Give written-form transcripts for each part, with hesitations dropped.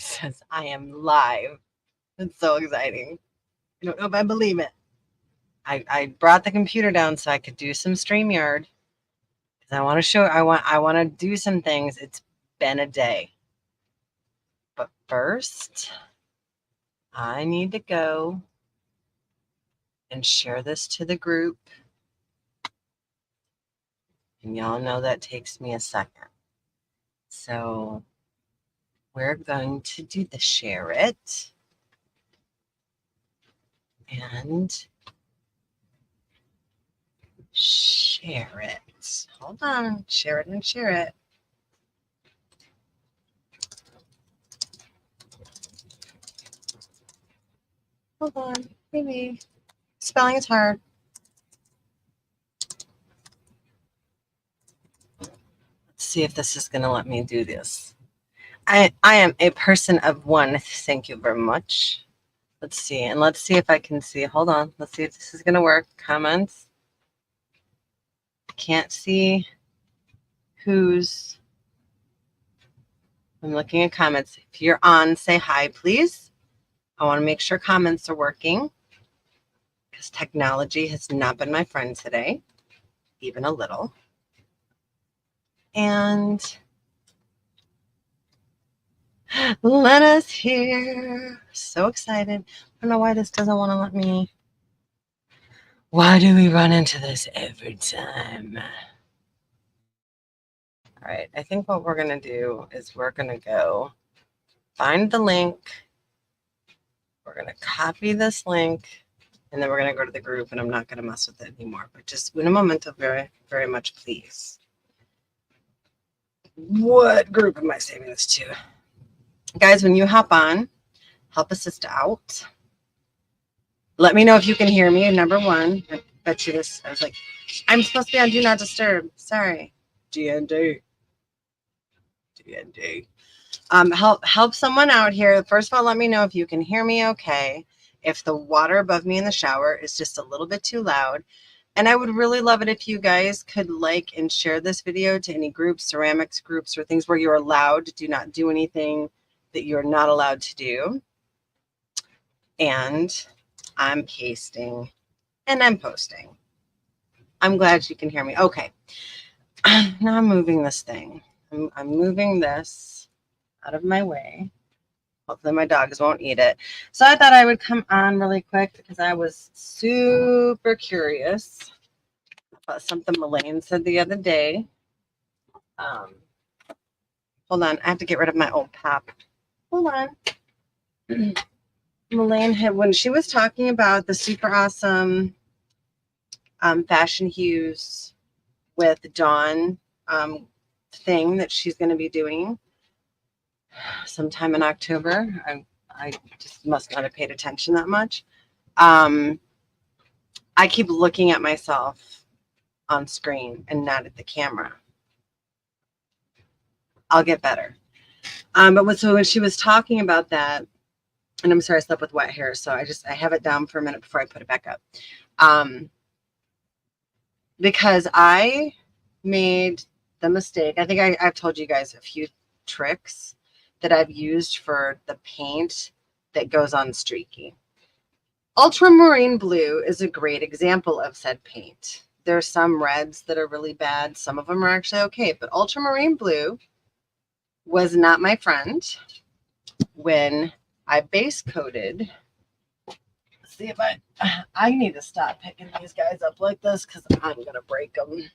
It says I am live. It's so exciting. I don't know if I believe it. I brought the computer down so I could do some StreamYard because I want to show. I want to do some things. It's been a day, but first I need to go and share this to the group, and y'all know that takes me a second. So we're going to do the share it and share it. Hold on, share it and share it. Hold on, maybe spelling is hard. Let's see if this is going to let me do this. I am a person of one. Thank you very much. Let's see, and let's see if I can see. Hold on, let's see if this is going to work. Comments. Can't see who's. I'm looking at comments. If you're on, say hi, please. I want to make sure comments are working because technology has not been my friend today, even a little. And let us hear. So excited. I don't know why this doesn't want to let me. Why do we run into this every time? All right, I think what we're going to do is we're going to go find the link. We're going to copy this link, and then we're going to go to the group, and I'm not going to mess with it anymore. But just in a moment, very, very much, please. What group am I saving this to? Guys, when you hop on, help a sister out. Let me know if you can hear me. Number one, I bet you this. I was like, I'm supposed to be on Do Not Disturb. Sorry. GND. Help someone out here. First of all, let me know if you can hear me okay. If the water above me in the shower is just a little bit too loud. And I would really love it if you guys could like and share this video to any groups, ceramics groups, or things where you're allowed to do not do anything that you're not allowed to do. And I'm pasting and I'm posting. I'm glad you can hear me. Okay. Now I'm moving this thing. I'm moving this out of my way. Hopefully my dogs won't eat it. So I thought I would come on really quick because I was super curious about something Elaine said the other day. Hold on. I have to get rid of my old pop. Hold on. Elaine had, when she was talking about the super awesome Fashion Hues with Dawn thing that she's going to be doing sometime in October. I just must not have paid attention that much. I keep looking at myself on screen and not at the camera. I'll get better. So when she was talking about that, and I'm sorry I slept with wet hair, so I have it down for a minute before I put it back up. Because I made the mistake. I think I've told you guys a few tricks that I've used for the paint that goes on streaky. Ultramarine blue is a great example of said paint. There's some reds that are really bad. Some of them are actually okay, but ultramarine blue was not my friend when I base coated. Let's see if I need to stop picking these guys up like this because I'm going to break them.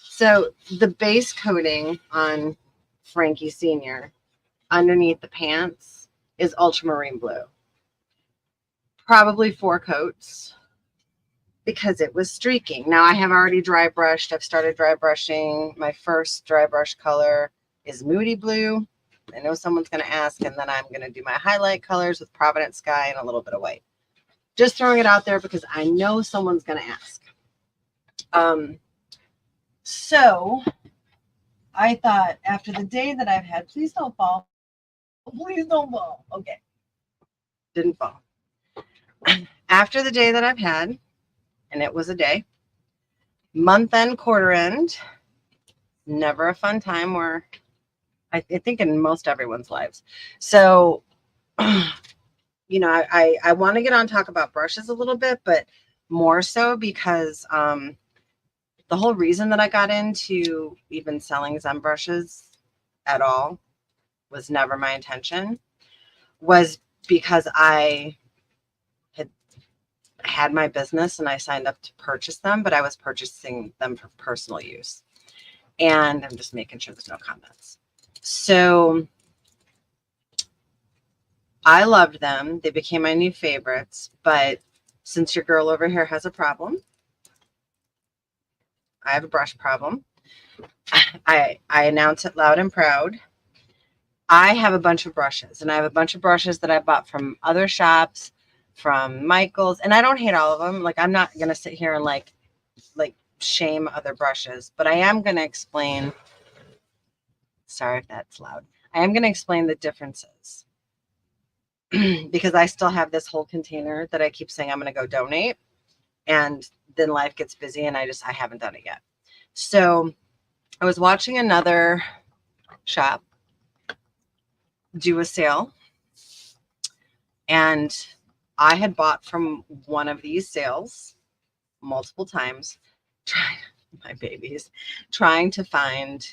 So the base coating on Frankie Sr. underneath the pants is ultramarine blue. Probably 4 coats because it was streaking. Now I have already dry brushed. I've started dry brushing. My first dry brush color is Moody Blue. I know someone's going to ask, and then I'm going to do my highlight colors with Providence Sky and a little bit of white. Just throwing it out there because I know someone's going to ask. So I thought after the day that I've had, please don't fall. Please don't fall. Okay. Didn't fall. After the day that I've had, and it was a day, month end, quarter end, never a fun time where I think in most everyone's lives. So, you know, I want to get on talk about brushes a little bit, but more so because the whole reason that I got into even selling Zen brushes at all was never my intention, was because I had my business and I signed up to purchase them, but I was purchasing them for personal use. And I'm just making sure there's no comments. So I loved them. They became my new favorites. But since your girl over here has a problem, I have a brush problem. I announce it loud and proud. I have a bunch of brushes, and I have a bunch of brushes that I bought from other shops, from Michael's, and I don't hate all of them. Like, I'm not gonna sit here and like shame other brushes, but I am gonna explain. Sorry if that's loud. I am gonna explain the differences because I still have this whole container that I keep saying I'm gonna go donate, and then life gets busy, and I haven't done it yet. So I was watching another shop do a sale, and I had bought from one of these sales multiple times, trying to find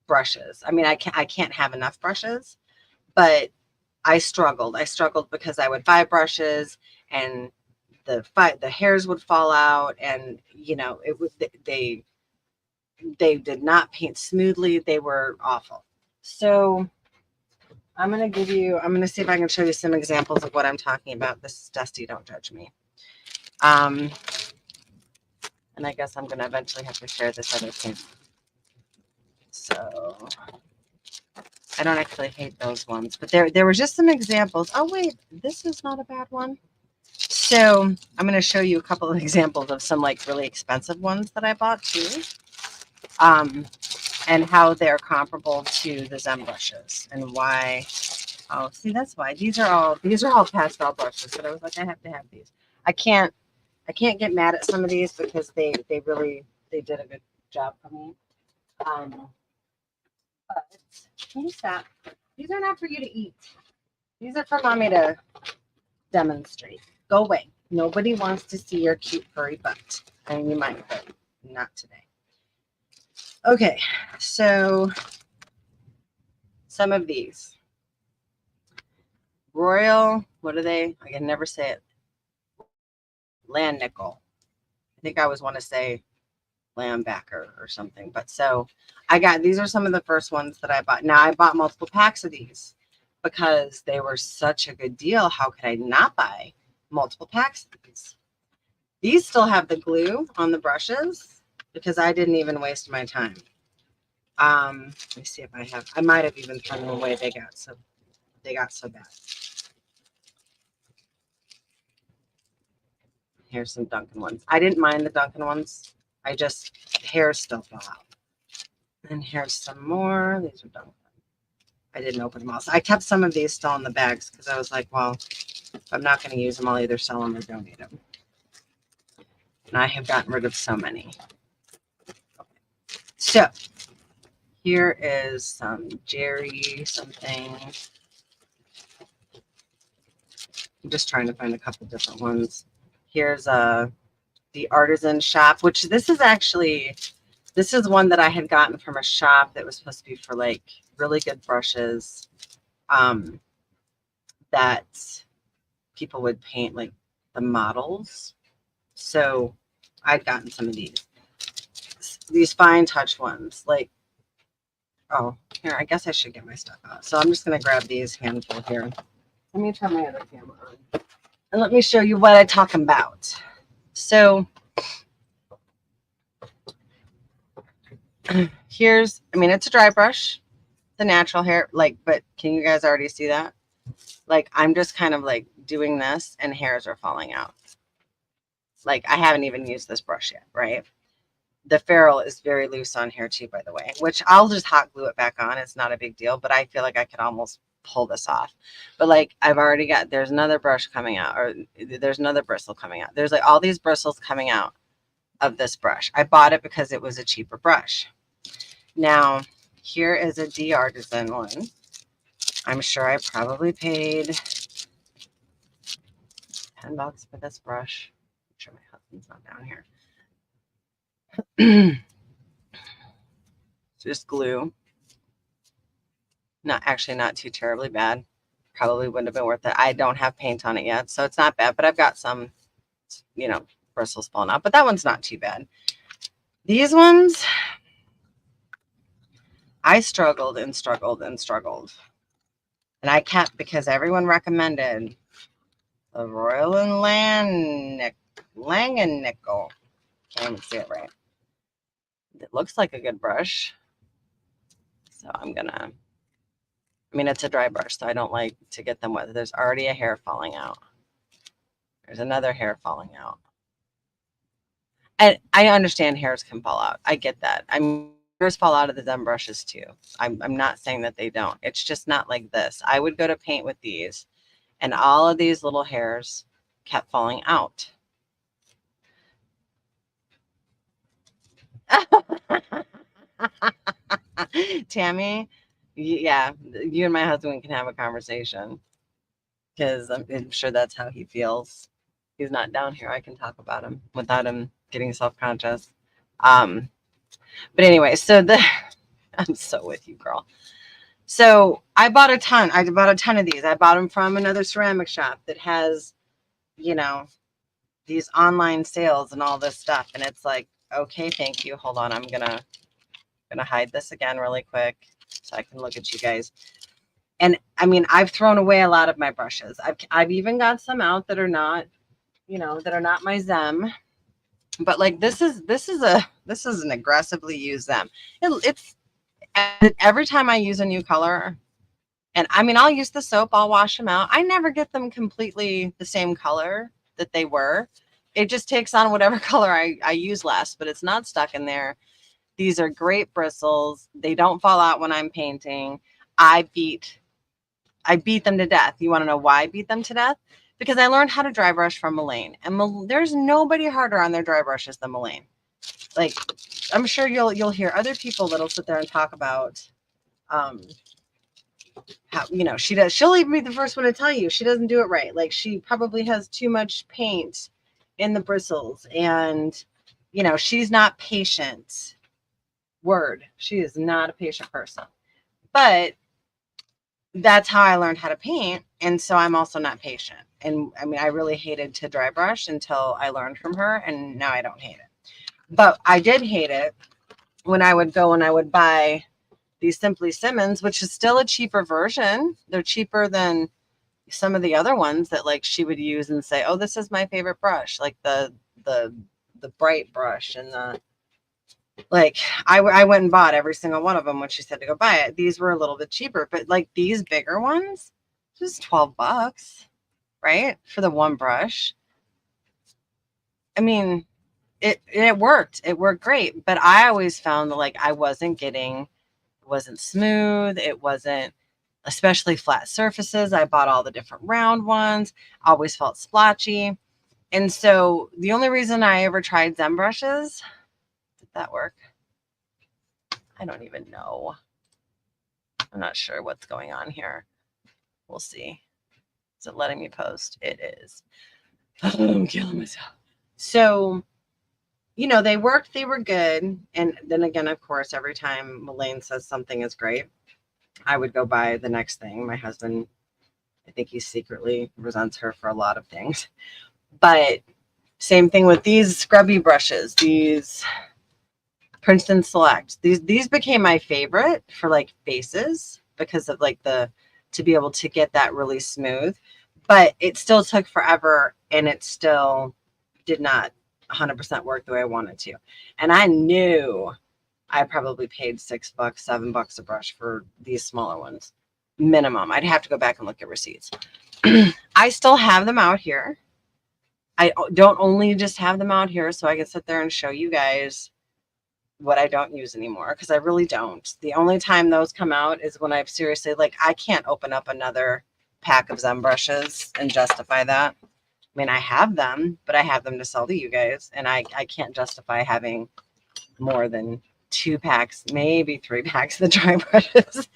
brushes. I mean, I can't have enough brushes, but I struggled. I struggled because I would buy brushes and the hairs would fall out, and you know, it would they did not paint smoothly. They were awful. So I'm going to see if I can show you some examples of what I'm talking about. This is Dusty, don't judge me. And I guess I'm going to eventually have to share this other thing. So I don't actually hate those ones, but there were just some examples. Oh, wait, this is not a bad one. So I'm going to show you a couple of examples of some like really expensive ones that I bought too. And how they're comparable to the Zen brushes and why. Oh, see, that's why these are all pastel brushes. But I was like, I have to have these. I can't get mad at some of these because they did a good job for me. But can you stop? These are not for you to eat. These are for mommy to demonstrate. Go away. Nobody wants to see your cute furry butt. I mean, you might, but not today. Okay, so some of these. Royal, what are they? I can never say it. Land nickel. I think I always want to say Lambacker or something. But so these are some of the first ones that I bought. Now I bought multiple packs of these because they were such a good deal. How could I not buy multiple packs of these? These still have the glue on the brushes because I didn't even waste my time. Let me see if I might have even thrown them away. They got so bad. Here's some Dunkin' ones. I didn't mind the Dunkin' ones. Hair still fell out. And here's some more. These are Dunkin'. I didn't open them all. So I kept some of these still in the bags because I was like, well, if I'm not going to use them, I'll either sell them or donate them. And I have gotten rid of so many. Okay. So here is some Jerry something. I'm just trying to find a couple different ones. Here's the Artisan Shop, which this is one that I had gotten from a shop that was supposed to be for like really good brushes that people would paint like the models. So I'd gotten some of these fine touch ones. Like, oh, here, I guess I should get my stuff out. So I'm just going to grab these handful here. Let me turn my other camera on. And let me show you what I'm talking about. So here's, it's a dry brush, the natural hair, like, but can you guys already see that? Like, I'm just kind of like doing this and hairs are falling out. Like, I haven't even used this brush yet, right? The ferrule is very loose on here too, by the way, which I'll just hot glue it back on. It's not a big deal, but I feel like I could almost pull this off. But like, there's another brush coming out, or there's another bristle coming out. There's like all these bristles coming out of this brush. I bought it because it was a cheaper brush. Now, here is a D Artisan one. I'm sure I probably paid $10 for this brush. I'm sure my husband's not down here. Just glue. Not too terribly bad. Probably wouldn't have been worth it. I don't have paint on it yet, so it's not bad, but I've got some, bristles falling out, but that one's not too bad. These ones, I struggled and struggled and struggled. And I kept, because everyone recommended the Royal and Langenickel. Can't even see it right. It looks like a good brush. So it's a dry brush, so I don't like to get them wet. There's already a hair falling out. There's another hair falling out. And I understand hairs can fall out. I get that. Hairs fall out of the Zen brushes too. I'm not saying that they don't. It's just not like this. I would go to paint with these, and all of these little hairs kept falling out. Tammy, yeah, you and my husband can have a conversation, because I'm sure that's how he feels. He's not down here. I can talk about him without him getting self-conscious. But anyway, I'm so with you, girl. So I bought a ton. I bought a ton of these. I bought them from another ceramic shop that has, these online sales and all this stuff. And it's like, okay, thank you. Hold on. I'm gonna hide this again really quick so I can look at you guys. And I've thrown away a lot of my brushes. I've even got some out that are not, that are not my Zem. But like this is an aggressively used Zem. It's every time I use a new color, and I'll use the soap, I'll wash them out. I never get them completely the same color that they were. It just takes on whatever color I use last, but it's not stuck in there. These are great bristles. They don't fall out when I'm painting. I beat them to death. You want to know why I beat them to death? Because I learned how to dry brush from Elaine, and there's nobody harder on their dry brushes than Elaine. Like, I'm sure you'll hear other people that'll sit there and talk about how, she'll even be the first one to tell you she doesn't do it right. Like, she probably has too much paint in the bristles, and she's not patient. She is not a patient person. But that's how I learned how to paint, and so I'm also not patient. And I really hated to dry brush until I learned from her, and now I don't hate it. But I did hate it when I would go and I would buy these Simply Simmons, which is still a cheaper version. They're cheaper than some of the other ones that like she would use and say, oh, this is my favorite brush, like the bright brush, and I went and bought every single one of them when she said to go buy it. These were a little bit cheaper, but like these bigger ones, just $12, right? For the one brush. It worked. It worked great. But I always found that like it wasn't smooth. It wasn't, especially flat surfaces. I bought all the different round ones. I always felt splotchy. And so the only reason I ever tried Zen brushes, did that work? I don't even know. I'm not sure what's going on here. We'll see. Is it letting me post? It is. I'm killing myself. So, they worked. They were good. And then again, of course, every time Elaine says something is great, I would go buy the next thing. My husband, I think he secretly resents her for a lot of things. But same thing with these scrubby brushes, these Princeton Select. These became my favorite for like faces because of like to be able to get that really smooth. But it still took forever, and it still did not 100% work the way I wanted to. And I knew I probably paid $6, $7 a brush for these smaller ones, minimum. I'd have to go back and look at receipts. I still have them out here. I don't only just have them out here so I can sit there and show you guys what I don't use anymore, because I really don't. The only time those come out is when I've seriously, like, I can't open up another pack of Zen brushes and justify that. I have them, but I have them to sell to you guys, and I can't justify having more than 2 packs, maybe 3 packs of the dry brushes.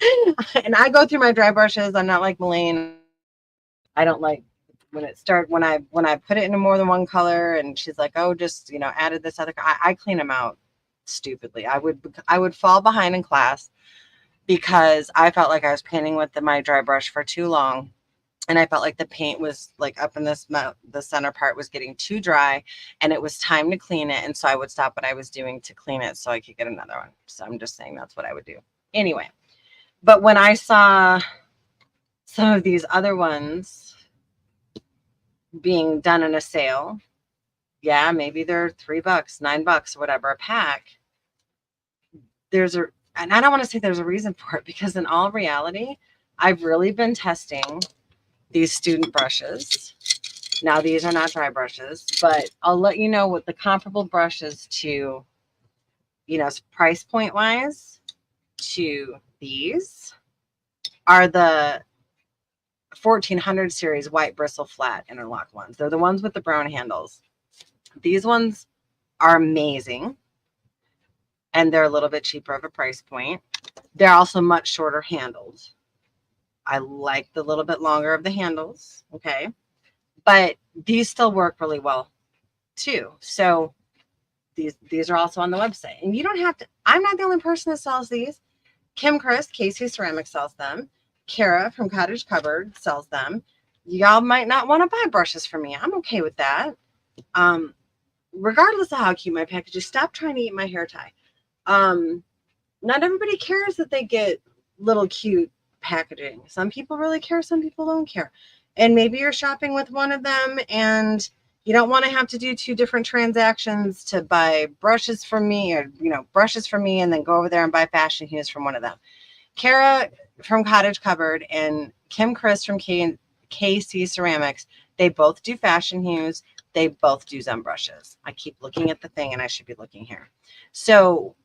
And I go through my dry brushes. I'm not like Melaine. I don't like when I put it into more than one color and she's like, oh, just, added this other, I clean them out stupidly. I would fall behind in class because I felt like I was painting with my dry brush for too long. And I felt like the paint was like up in the center part was getting too dry and it was time to clean it. And so I would stop what I was doing to clean it so I could get another one. So I'm just saying that's what I would do. Anyway, but when I saw some of these other ones being done in a sale, yeah, maybe they're $3, $9, whatever a pack. And I don't want to say there's a reason for it because in all reality, I've really been testing these student brushes. Now, these are not dry brushes, but I'll let you know what the comparable brushes to, price point wise to these are the 1400 series white bristle flat interlock ones. They're the ones with the brown handles. These ones are amazing and they're a little bit cheaper of a price point. They're also much shorter handled. I like the little bit longer of the handles. Okay. But these still work really well too. So these are also on the website and you don't have to, I'm not the only person that sells these. Kim Chris, Casey Ceramics sells them. Kara from Cottage Cupboard sells them. Y'all might not want to buy brushes from me. I'm okay with that. Regardless of how cute my package is, stop trying to eat my hair tie. Not everybody cares that they get little cute packaging. Some people really care, some people don't care. And maybe you're shopping with one of them and you don't want to have to do 2 different transactions to buy brushes from me or, brushes from me and then go over there and buy Fashion Hues from one of them. Kara from Cottage Cupboard and Kim Chris from KC Ceramics, they both do Fashion Hues. They both do Zen brushes. I keep looking at the thing and I should be looking here. So,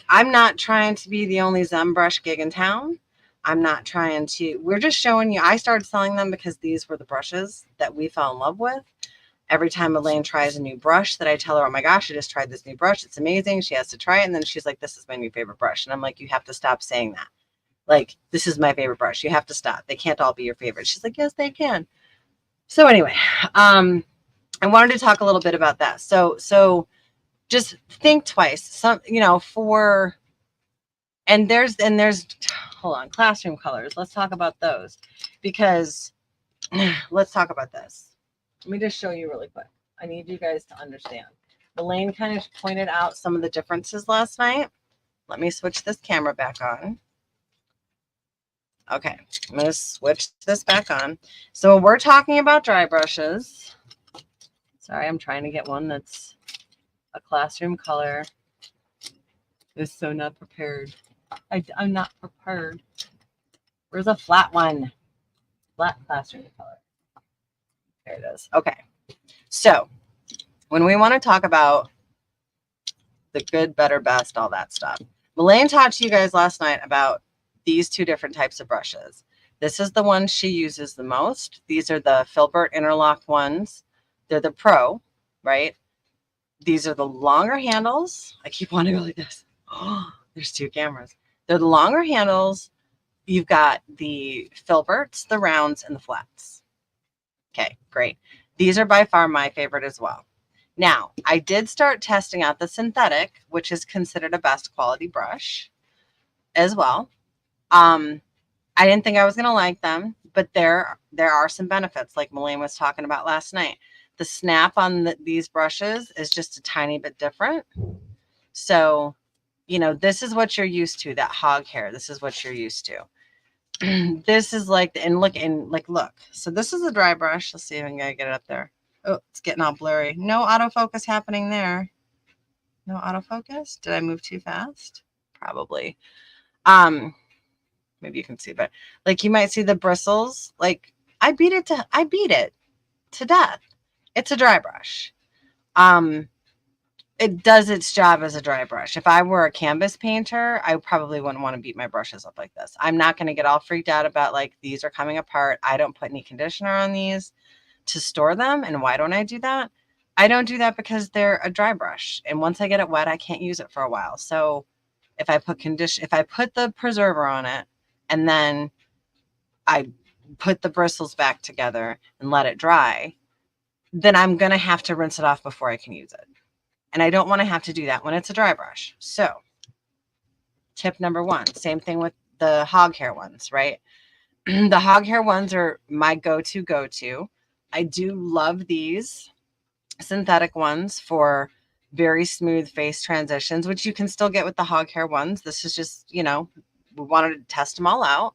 I'm not trying to be the only Zen brush gig in town. We're just showing you, I started selling them because these were the brushes that we fell in love with. Every time Elaine tries a new brush that I tell her, oh my gosh, I just tried this new brush. It's amazing. She has to try it. And then she's like, this is my new favorite brush. And I'm like, you have to stop saying that. This is my favorite brush. You have to stop. They can't all be your favorite. She's like, yes, they can. So anyway, I wanted to talk a little bit about that. So just think twice. There's hold on, classroom colors. Let's talk about those because let's talk about this. Let me just show you really quick. I need you guys to understand. Elaine kind of pointed out some of the differences last night. Let me switch this camera back on. Okay, I'm going to switch this back on. So we're talking about dry brushes. Sorry, I'm trying to get one that's a classroom color. Is so not prepared. I'm not prepared. Where's a flat one? Flat classroom color. There it is. Okay. So when we want to talk about the good, better, best, all that stuff, Melaine talked to you guys last night about these 2 different types of brushes. This is the one she uses the most. These are the Filbert interlock ones. They're the Pro, right? These are the longer handles. I keep wanting to go like this. Oh, there's 2 cameras. They're the longer handles. You've got the Filberts, the rounds, and the flats. Okay, great. These are by far my favorite as well. Now, I did start testing out the synthetic, which is considered a best quality brush as well. I didn't think I was going to like them, but there are some benefits like Melaine was talking about last night. The snap on these brushes is just a tiny bit different. So, this is what you're used to, that hog hair. This is what you're used to. This is look. So this is a dry brush. Let's see if I can get it up there. Oh, it's getting all blurry. No autofocus happening there. No autofocus. Did I move too fast? Probably. Maybe you can see, but you might see the bristles. I beat it to death. It's a dry brush. It does its job as a dry brush. If I were a canvas painter, I probably wouldn't want to beat my brushes up like this. I'm not going to get all freaked out about these are coming apart. I don't put any conditioner on these to store them. And why don't I do that? I don't do that because they're a dry brush. And once I get it wet, I can't use it for a while. So if I put the preserver on it and then I put the bristles back together and let it dry, then I'm going to have to rinse it off before I can use it. And I don't want to have to do that when it's a dry brush. So tip number 1, same thing with the hog hair ones, right? The hog hair ones are my go-to. I do love these synthetic ones for very smooth face transitions, which you can still get with the hog hair ones. This is just, we wanted to test them all out.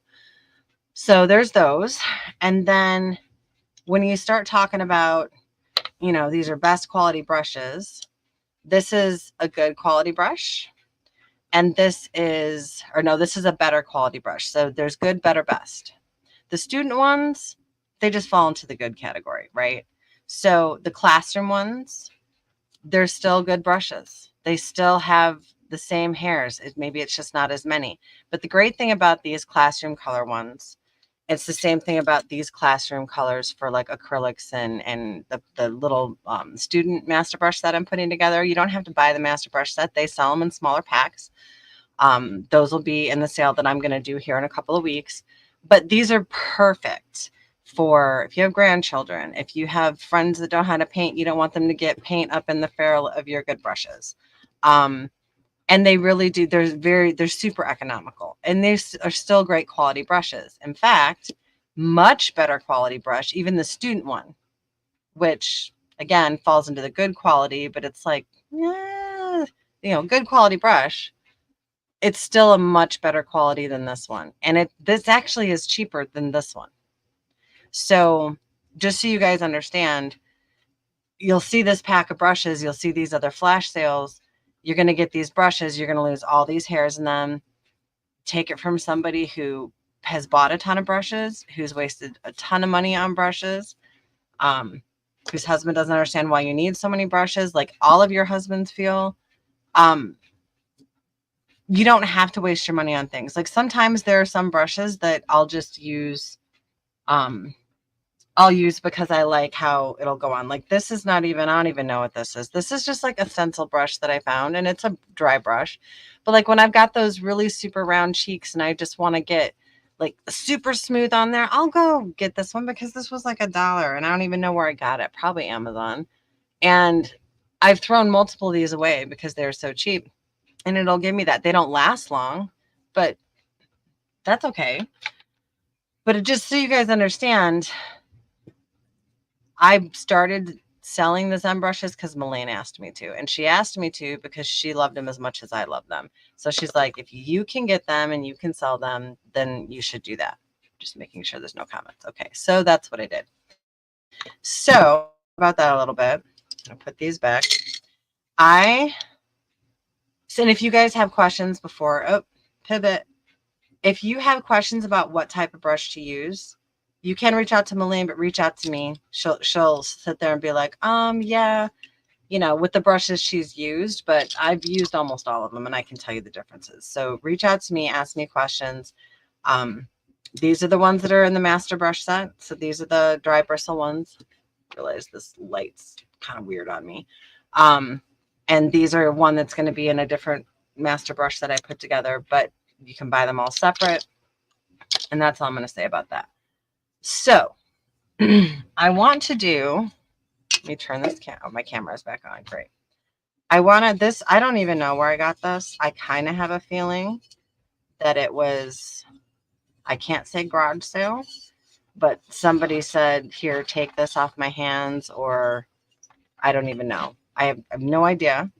So there's those. And then when you start talking about, these are best quality brushes, this is a good quality brush. And this is a better quality brush. So there's good, better, best. The student ones, they just fall into the good category, right? So the classroom ones, they're still good brushes. They still have the same hairs. Maybe it's just not as many. But the great thing about these classroom color ones, it's the same thing about these classroom colors for like acrylics and the little student master brush set I'm putting together. You don't have to buy the master brush set. They sell them in smaller packs. Those will be in the sale that I'm going to do here in a couple of weeks. But these are perfect for if you have grandchildren, if you have friends that don't know how to paint, you don't want them to get paint up in the ferrule of your good brushes. And they really do. They're super economical, and they are still great quality brushes. In fact, much better quality brush, even the student one, which again falls into the good quality, but it's like, good quality brush. It's still a much better quality than this one. And this actually is cheaper than this one. So just so you guys understand, you'll see this pack of brushes. You'll see these other flash sales. You're going to get these brushes. You're going to lose all these hairs in them. Take it from somebody who has bought a ton of brushes, who's wasted a ton of money on brushes, whose husband doesn't understand why you need so many brushes, like all of your husbands feel. You don't have to waste your money on things. Like sometimes there are some brushes that I'll just use. I'll use because I like how it'll go on. Like this is not even, I don't even know what this is. This is just like a stencil brush that I found, and it's a dry brush. But like when I've got those really super round cheeks and I just want to get like super smooth on there, I'll go get this one because this was like $1 and I don't even know where I got it. Probably Amazon. And I've thrown multiple of these away because they're so cheap. And it'll give me that. They don't last long, but that's okay. But just so you guys understand, I started selling the Zen brushes because Melaine asked me to. And she asked me to because she loved them as much as I love them. So she's like, if you can get them and you can sell them, then you should do that. Just making sure there's no comments. Okay, so that's what I did. So about that a little bit. I'll put these back. And if you guys have questions before, pivot. If you have questions about what type of brush to use, you can reach out to Melaine, but reach out to me. She'll sit there and be like, yeah, with the brushes she's used, but I've used almost all of them and I can tell you the differences. So reach out to me, ask me questions. These are the ones that are in the master brush set. So these are the dry bristle ones. I realize this light's kind of weird on me. And these are one that's going to be in a different master brush that I put together, but you can buy them all separate. And that's all I'm going to say about that. So I want to do, let me turn this my camera is back on. Great. I wanted this. I don't even know where I got this. I kind of have a feeling that it was, I can't say garage sale, but somebody said, here, take this off my hands, or I don't even know. I have no idea.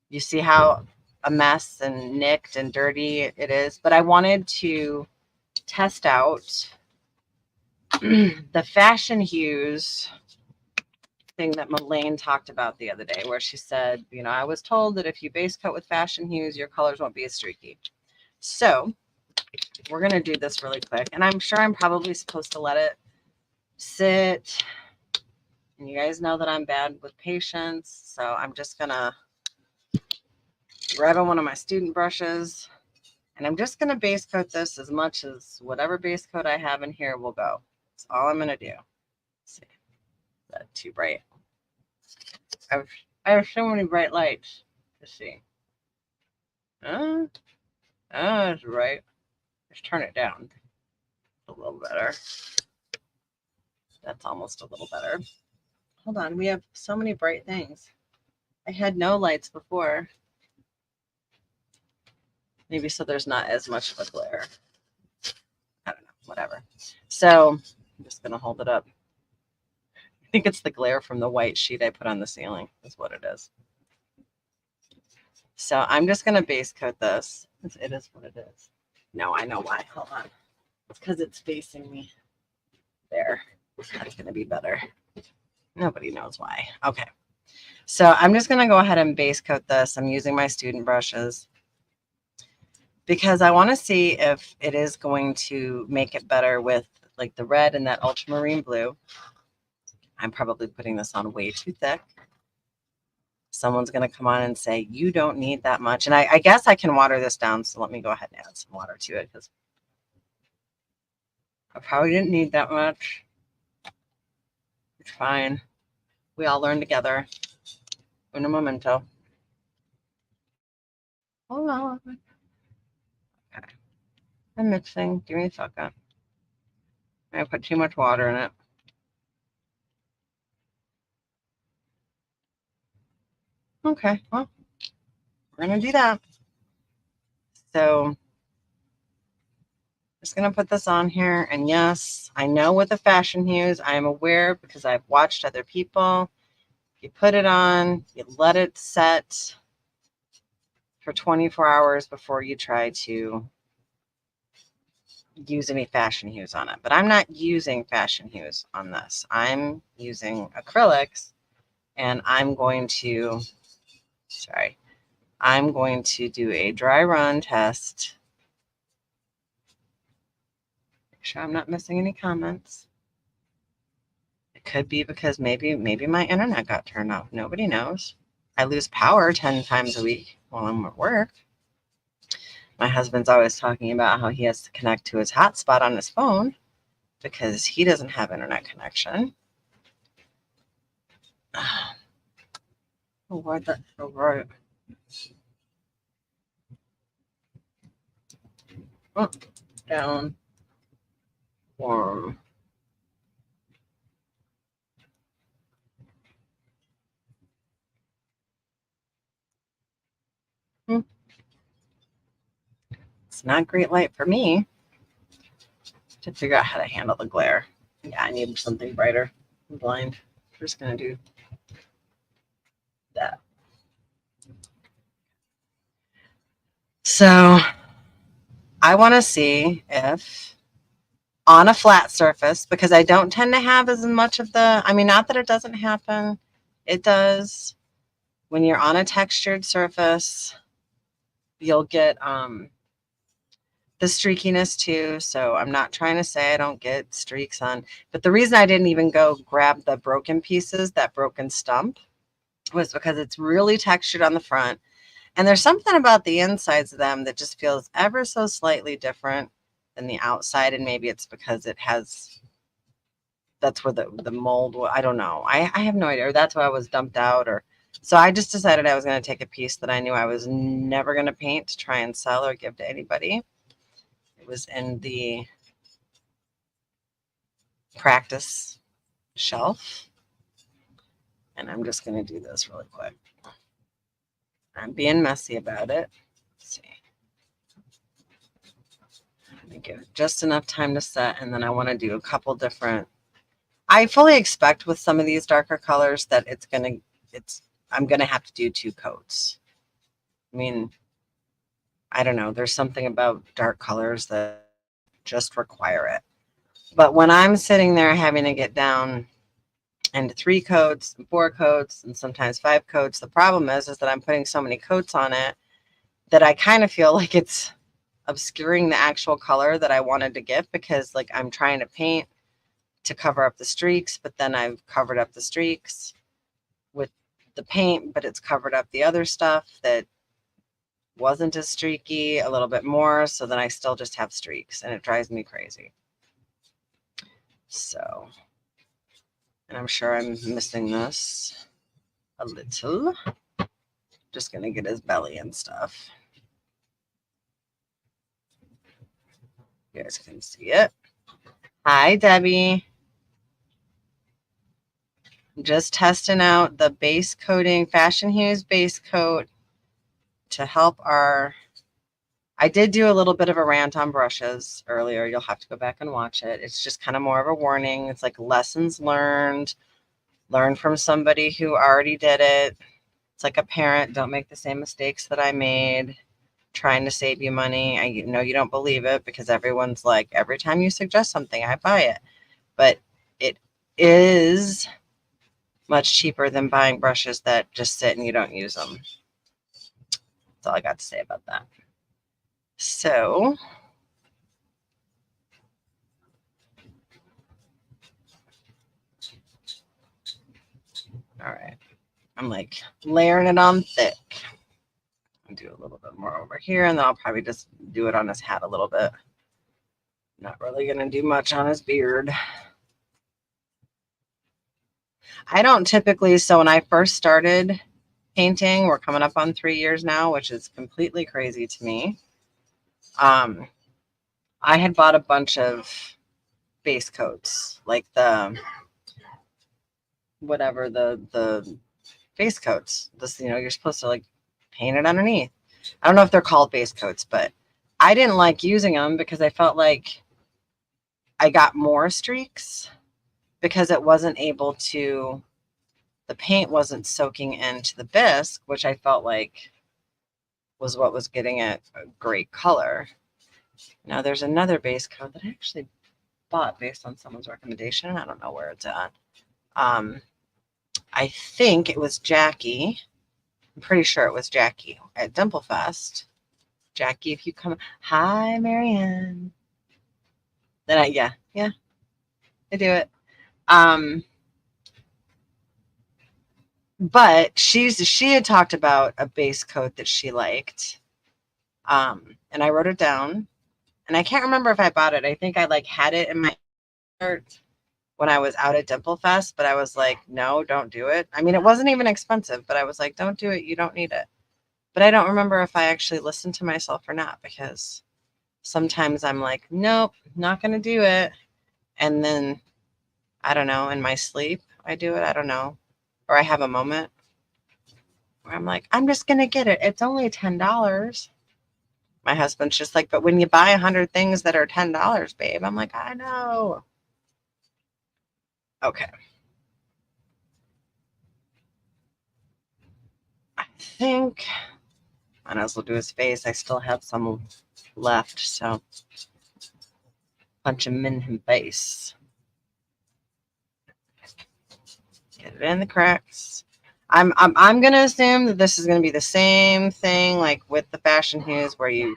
You see how a mess and nicked and dirty it is, but I wanted to test out the Fashion Hues thing that Melaine talked about the other day, where she said, I was told that if you base coat with Fashion Hues, your colors won't be as streaky. So we're going to do this really quick. And I'm sure I'm probably supposed to let it sit. And you guys know that I'm bad with patience. So I'm just going to grab on one of my student brushes. And I'm just going to base coat this as much as whatever base coat I have in here will go. That's all I'm going to do. Let's see. Is that too bright? I have so many bright lights to see. That's right. Let's turn it down a little better. That's almost a little better. Hold on, we have so many bright things. I had no lights before. Maybe so there's not as much of a glare. I don't know, whatever. So I'm just gonna hold it up. I think it's the glare from the white sheet I put on the ceiling is what it is. So I'm just gonna base coat this. It is what it is. No, I know why. Hold on. It's because it's facing me. There. That's gonna be better. Nobody knows why. Okay. So I'm just gonna go ahead and base coat this. I'm using my student brushes because I want to see if it is going to make it better with like the red and that ultramarine blue. I'm probably putting this on way too thick. Someone's going to come on and say, you don't need that much. And I guess I can water this down. So let me go ahead and add some water to it because I probably didn't need that much. It's fine. We all learn together. Uno momento. Hold on. Okay. I'm mixing. Give me a second. I put too much water in it. Okay. Well, we're going to do that. So just going to put this on here. And yes, I know with the Fashion Hues, I am aware because I've watched other people. You put it on, you let it set for 24 hours before you try to use any Fashion Hues on it. But I'm not using Fashion Hues on this. I'm using acrylics, and I'm going to do a dry run test. Make sure I'm not missing any comments. It could be because maybe my internet got turned off. Nobody knows. I lose power 10 times a week while I'm at work. My husband's always talking about how he has to connect to his hotspot on his phone because he doesn't have internet connection. Oh, why that's so right. Oh, down, warm. It's not great light for me to figure out how to handle the glare. Yeah, I need something brighter. I'm blind. I'm just going to do that. So I want to see if on a flat surface, because I don't tend to have as much of the, I mean, not that it doesn't happen. It does. When you're on a textured surface, you'll get the streakiness too. So I'm not trying to say I don't get streaks on, but the reason I didn't even go grab the broken pieces, that broken stump, was because it's really textured on the front. And there's something about the insides of them that just feels ever so slightly different than the outside. And maybe it's because it has, that's where the mold, I don't know. I have no idea. Or that's why I was dumped out. Or so I just decided I was going to take a piece that I knew I was never going to paint to try and sell or give to anybody. It was in the practice shelf. And I'm just going to do this really quick. I'm being messy about it. Let's see. I'm going to give it just enough time to set. And then I want to do a couple different. I fully expect with some of these darker colors that I'm going to have to do 2 coats. I mean, I don't know. There's something about dark colors that just require it. But when I'm sitting there having to get down into 3 coats and 4 coats and sometimes 5 coats, the problem is that I'm putting so many coats on it that I kind of feel like it's obscuring the actual color that I wanted to get, because like I'm trying to paint to cover up the streaks, but then I've covered up the streaks with the paint, but it's covered up the other stuff that wasn't as streaky a little bit more. So then I still just have streaks and it drives me crazy. So, and I'm sure I'm missing this. a little. Just gonna get his belly and stuff. You guys can see it. Hi, Debbie. I'm just testing out the base coating, Fashion Hues base coat to help our... I did do a little bit of a rant on brushes earlier. You'll have to go back and watch it. It's just kind of more of a warning. It's like lessons learned. Learn from somebody who already did it. It's like a parent. Don't make the same mistakes that I made trying to save you money. I know you don't believe it because everyone's like, every time you suggest something, I buy it. But it is much cheaper than buying brushes that just sit and you don't use them. That's all I got to say about that. So, all right. I'm like layering it on thick. I'll do a little bit more over here, and then I'll probably just do it on his hat a little bit. Not really going to do much on his beard. I don't typically, so when I first started painting, we're coming up on 3 years now, which is completely crazy to me. I had bought a bunch of base coats, like the whatever the base coats. This, you know, you're supposed to like paint it underneath. I don't know if they're called base coats, but I didn't like using them because I felt like I got more streaks because it wasn't able to, the paint wasn't soaking into the bisque, which I felt like was what was getting it a great color. Now there's another base coat that I actually bought based on someone's recommendation. I don't know where it's at. I think it was Jackie. I'm pretty sure it was Jackie at Dimple Fest. Jackie, if you come, hi, Marianne. Then yeah, I do it. But she had talked about a base coat that she liked. And I wrote it down. And I can't remember if I bought it. I think I like had it in my shirt when I was out at Dimple Fest, but I was like, no, don't do it. I mean, it wasn't even expensive, but I was like, don't do it. You don't need it. But I don't remember if I actually listened to myself or not, because sometimes I'm like, nope, not going to do it. And then, I don't know, in my sleep, I do it. I don't know. Or I have a moment where I'm like, I'm just going to get it. It's only $10. My husband's just like, but when you buy 100 things that are $10, babe, I'm like, I know. Okay. I think might as well do his face. I still have some left, so punch him in his face. Get it in the cracks. I'm gonna assume that this is gonna be the same thing like with the Fashion Hues, where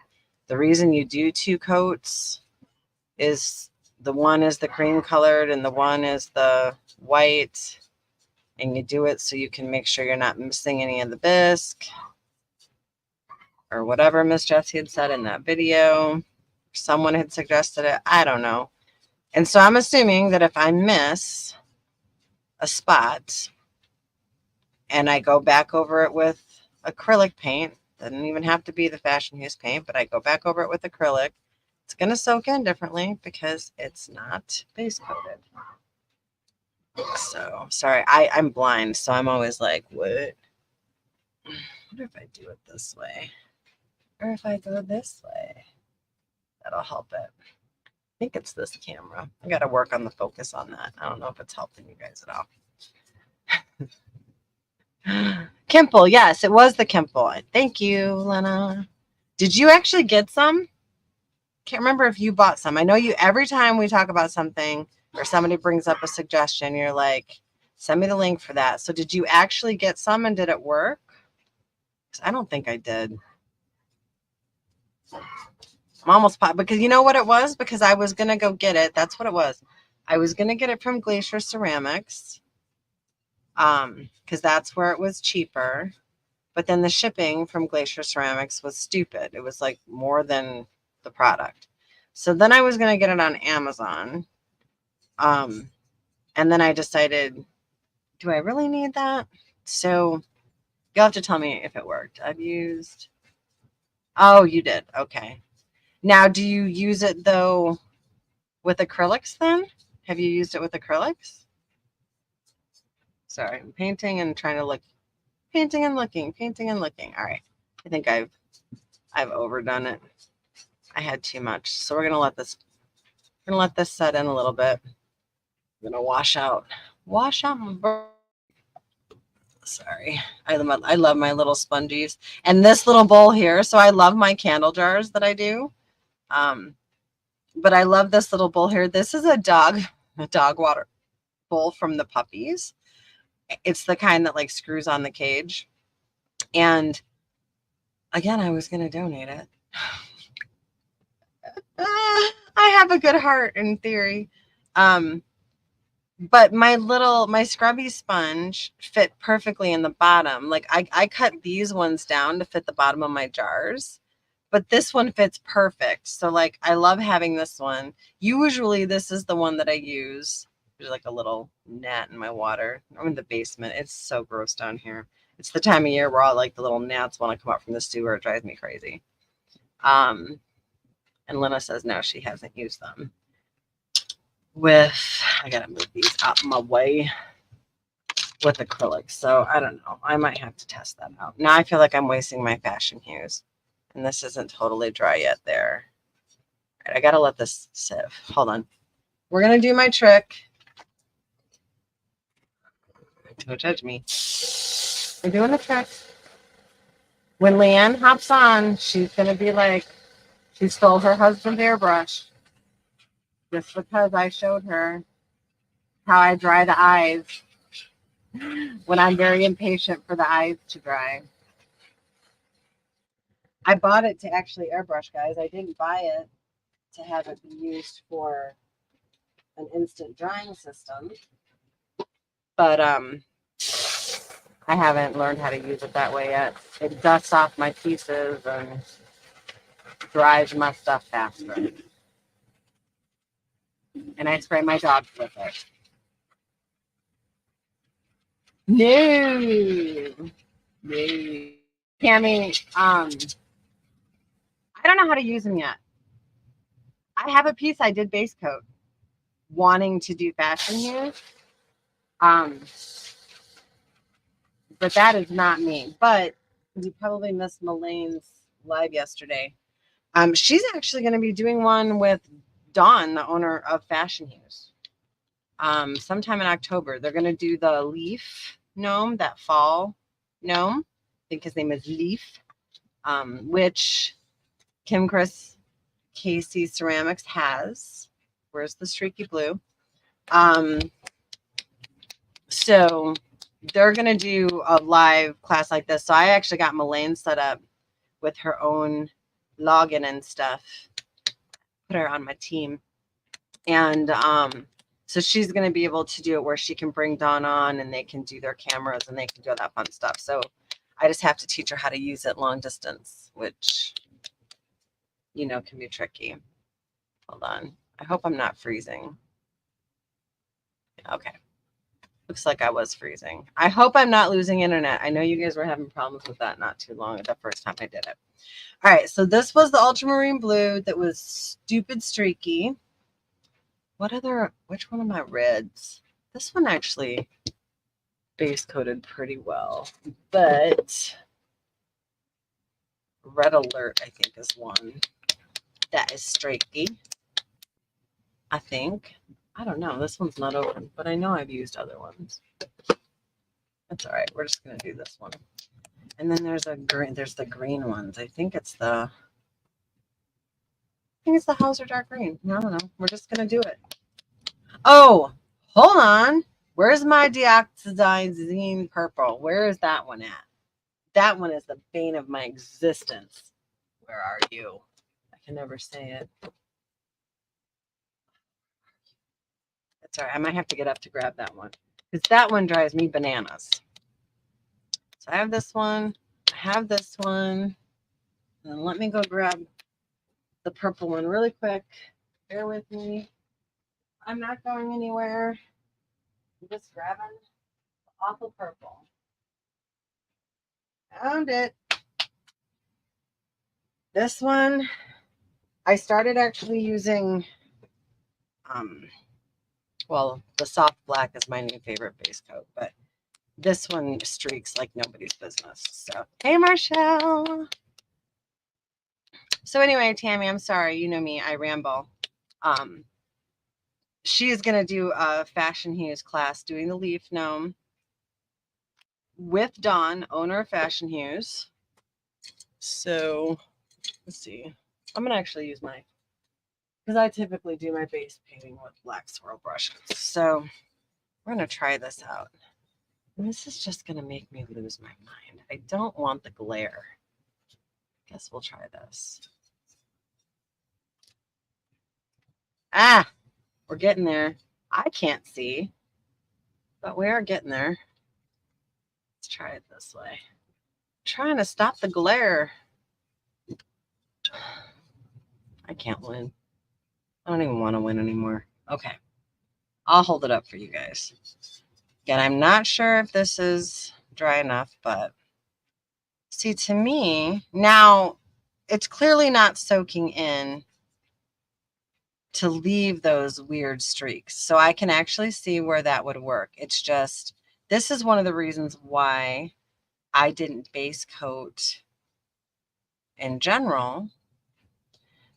the reason you do 2 coats is the one is the cream colored and the one is the white, and you do it so you can make sure you're not missing any of the bisque or whatever Miss Jessie had said in that video. Someone had suggested it. I don't know. And so I'm assuming that if I miss a spot and I go back over it with acrylic paint, doesn't even have to be the Fashion Hues paint, but I go back over it with acrylic, it's going to soak in differently because it's not base coated. So sorry, I'm blind, so I'm always like, what if I do it this way? Or if I go this way? That'll help it. I think it's this camera. I got to work on the focus on that. I don't know if it's helping you guys at all. Kimple, yes, it was the Kimple. Thank you, Lena. Did you actually get some? Can't remember if you bought some. I know you, every time we talk about something or somebody brings up a suggestion, you're like, send me the link for that. So did you actually get some and did it work? I don't think I did. I'm almost positive, because you know what it was? Because I was going to go get it. That's what it was. I was going to get it from Glacier Ceramics, because that's where it was cheaper. But then the shipping from Glacier Ceramics was stupid. It was like more than the product. So then I was going to get it on Amazon. And then I decided, do I really need that? So you'll have to tell me if it worked. I've used, oh, you did. Okay. Now, do you use it though with acrylics then? Have you used it with acrylics? Sorry, I'm painting and trying to look, painting and looking, painting and looking. All right. I think I've overdone it. I had too much. So we're gonna let this set in a little bit. I'm gonna wash out my sorry. I love my little sponges. And this little bowl here. So I love my candle jars that I do. But I love this little bowl here. This is a dog water bowl from the puppies. It's the kind that like screws on the cage. And again, I was gonna donate it. I have a good heart in theory. But my scrubby sponge fit perfectly in the bottom. Like I cut these ones down to fit the bottom of my jars, but this one fits perfect. So like I love having this one. Usually this is the one that I use. There's like a little gnat in my water. I'm in the basement. It's so gross down here. It's the time of year where all like the little gnats want to come up from the sewer. It drives me crazy. And Lena says no, she hasn't used them. I gotta move these out my way with acrylics. So I don't know. I might have to test that out. Now I feel like I'm wasting my Fashion Hues. And this isn't totally dry yet there. All right, I gotta let this sieve. Hold on. We're gonna do my trick. Don't judge me. We're doing the trick. When Leanne hops on, she's gonna be like, she stole her husband's airbrush. Just because I showed her how I dry the eyes when I'm very impatient for the eyes to dry. I bought it to actually airbrush, guys. I didn't buy it to have it be used for an instant drying system. But I haven't learned how to use it that way yet. It dusts off my pieces and dries my stuff faster. And I spray my dogs with it. No. No. Tammy, I don't know how to use them yet. I have a piece I did base coat wanting to do Fashion Hues. But that is not me. But you probably missed Malane's live yesterday. She's actually going to be doing one with Dawn, the owner of Fashion Hues. Sometime in October. They're going to do the leaf gnome, that fall gnome. I think his name is Leaf, which Kim Chris Casey Ceramics has. Where's the streaky blue? So they're going to do a live class like this. So I actually got Malane set up with her own login and stuff. Put her on my team. And so she's going to be able to do it where she can bring Dawn on and they can do their cameras and they can do all that fun stuff. So I just have to teach her how to use it long distance, which, you know, can be tricky. Hold on. I hope I'm not freezing. Okay. Looks like I was freezing. I hope I'm not losing internet. I know you guys were having problems with that not too long the first time I did it. All right, so this was the ultramarine blue that was stupid streaky. Which one of my reds? This one actually base coated pretty well, but Red Alert, I think, is one that is streaky. I think. I don't know. This one's not open, but I know I've used other ones. That's all right. We're just going to do this one. And then there's the green ones. I think it's the Hauser dark green. I don't know. We're just going to do it. Oh, hold on. Where's my deoxidizing purple? Where is that one at? That one is the bane of my existence. Where are you? I can never say it. That's all right. I might have to get up to grab that one because that one drives me bananas. So I have this one. I have this one. And let me go grab the purple one really quick. Bear with me. I'm not going anywhere. I'm just grabbing the awful purple. Found it. This one, I started actually using, well, the soft black is my new favorite base coat, but this one streaks like nobody's business. So, hey, Marshall. So anyway, Tammy, I'm sorry. You know me, I ramble. She is going to do a Fashion Hues class doing the leaf gnome with Dawn, owner of Fashion Hues. So let's see. I'm going to actually use my, because I typically do my base painting with black swirl brushes. So we're going to try this out. And this is just going to make me lose my mind. I don't want the glare. Guess we'll try this. Ah, we're getting there. I can't see, but we are getting there. Let's try it this way. I'm trying to stop the glare. I can't win. I don't even want to win anymore. Okay. I'll hold it up for you guys. Again, I'm not sure if this is dry enough, but see, to me, now it's clearly not soaking in to leave those weird streaks. So I can actually see where that would work. It's just, this is one of the reasons why I didn't base coat in general,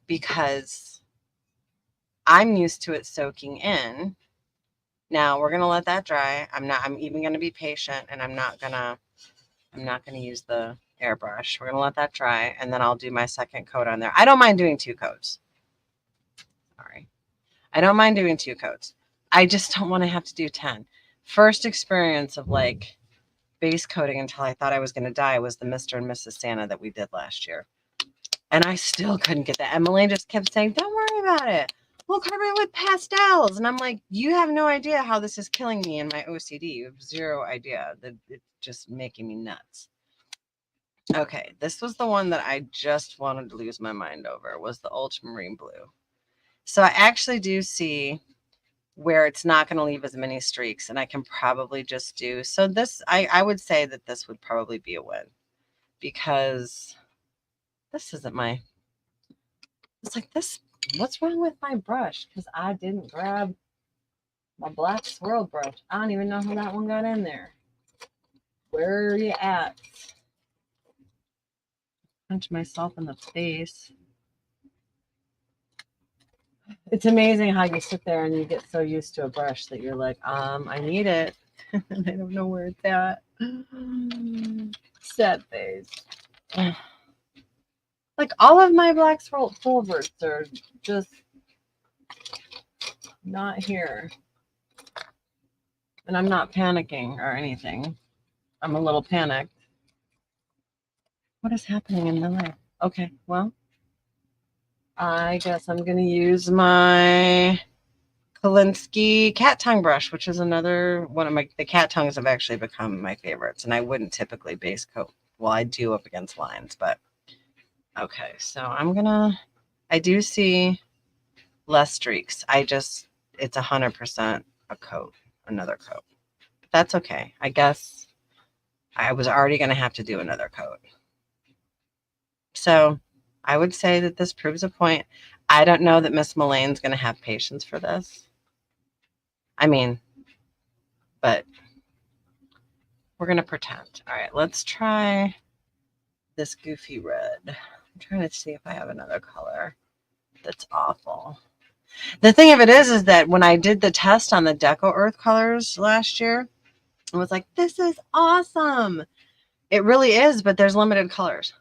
because I'm used to it soaking in. Now we're going to let that dry. I'm even going to be patient, and I'm not going to use the airbrush. We're going to let that dry, and then I'll do my second coat on there. I don't mind doing 2 coats. Sorry. I don't mind doing 2 coats. I just don't want to have to do 10. First experience of like base coating until I thought I was going to die was the Mr. and Mrs. Santa that we did last year. And I still couldn't get that. Emily just kept saying, don't worry about it. We'll cover it with pastels. And I'm like, you have no idea how this is killing me in my OCD. You have zero idea. That it's just making me nuts. Okay, this was the one that I just wanted to lose my mind over, was the ultramarine blue. So I actually do see where it's not going to leave as many streaks, and I can probably just do, so this, I would say that this would probably be a win, because this isn't my, it's like this, what's wrong with my brush? Because I didn't grab my black swirl brush. I don't even know how that one got in there. Where are you at? Punch myself in the face. It's amazing how you sit there and you get so used to a brush that you're like, I need it. And I don't know where it's at. Sad face. Like all of my black filberts are just not here. And I'm not panicking or anything. I'm a little panicked. What is happening in my life? Okay, well, I guess I'm going to use my Kolinsky cat tongue brush, which is another one of the cat tongues have actually become my favorites. And I wouldn't typically base coat. Well, I do up against lines, but okay. So I do see less streaks. It's 100% a coat, another coat. But that's okay. I guess I was already going to have to do another coat. So I would say that this proves a point. I don't know that Miss Mullane's going to have patience for this. I mean, but we're going to pretend. All right, let's try this goofy red. I'm trying to see if I have another color that's awful. The thing of it is that when I did the test on the Deco Earth colors last year, I was like, this is awesome. It really is, but there's limited colors.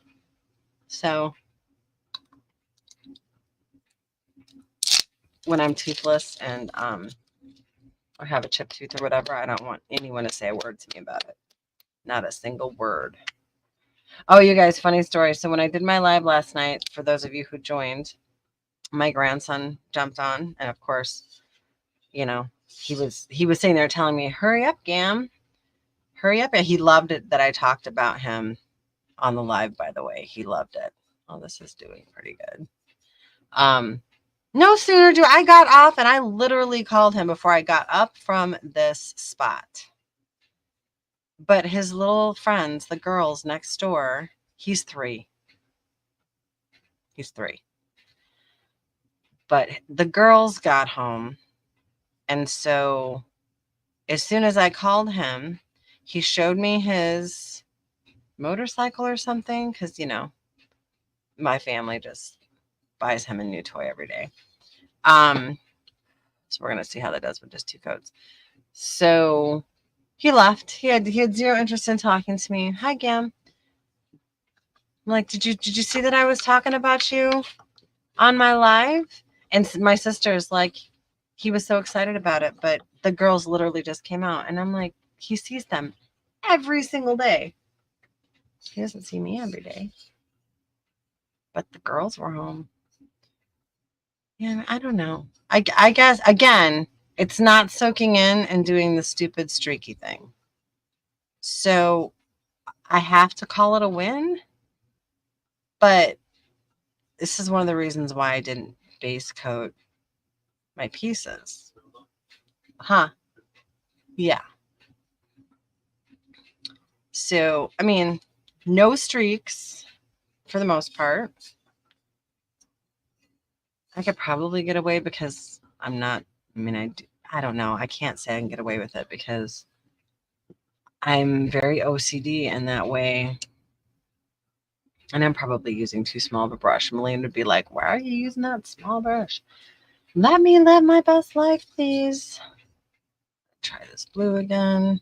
So when I'm toothless and or have a chipped tooth or whatever, I don't want anyone to say a word to me about it. Not a single word. Oh, you guys, funny story. So when I did my live last night, for those of you who joined, my grandson jumped on, and of course, you know, he was sitting there telling me, hurry up, Gam, hurry up. And he loved it that I talked about him on the live, by the way. He loved it. Oh, this is doing pretty good. No sooner do I got off, and I literally called him before I got up from this spot. But his little friends, the girls next door, he's 3. He's 3. But the girls got home. And so as soon as I called him, he showed me his motorcycle or something. Because, my family just buys him a new toy every day. So we're going to see how that does with just 2 coats. So he left. He had 0 interest in talking to me. Hi, Gam. I'm like, did you see that I was talking about you on my live? And my sister's like, he was so excited about it, but the girls literally just came out. And I'm like, he sees them every single day. He doesn't see me every day. But the girls were home. Yeah, I don't know. I guess, again, it's not soaking in and doing the stupid streaky thing. So I have to call it a win. But this is one of the reasons why I didn't base coat my pieces. Huh. Yeah. So, I mean, no streaks for the most part. I could probably get away because I'm not, I don't know. I can't say I can get away with it because I'm very OCD in that way. And I'm probably using too small of a brush. Malene would be like, why are you using that small brush? Let me live my best life, please. Try this blue again.